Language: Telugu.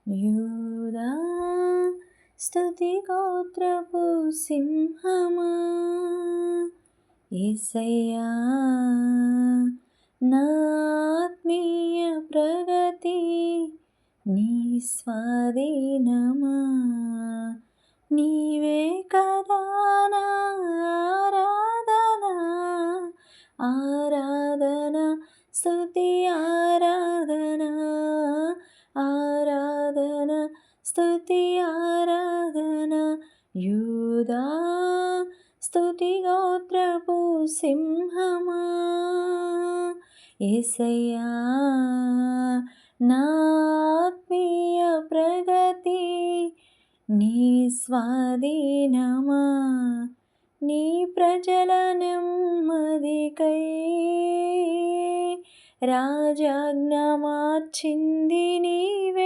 యూదా స్తుతి గోత్రపు సింహమా, యేసయ్యా నా ఆత్మీయ ప్రగతి నీ స్వాధీనమా. నీవే కదా నా ఆరాధన, ఆరాధన స్తుతి ఆరాధన, ఆరాధన స్తుతి ఆరాధన. యూదా స్తుతి గోత్రపు సింహమా, యేసయ్యా నా ఆత్మీయ ప్రగతి నీ స్వాధీనమా. నీ ప్రజల నెమ్మదికై రాజాజ్ఞ మార్చింది నీవే,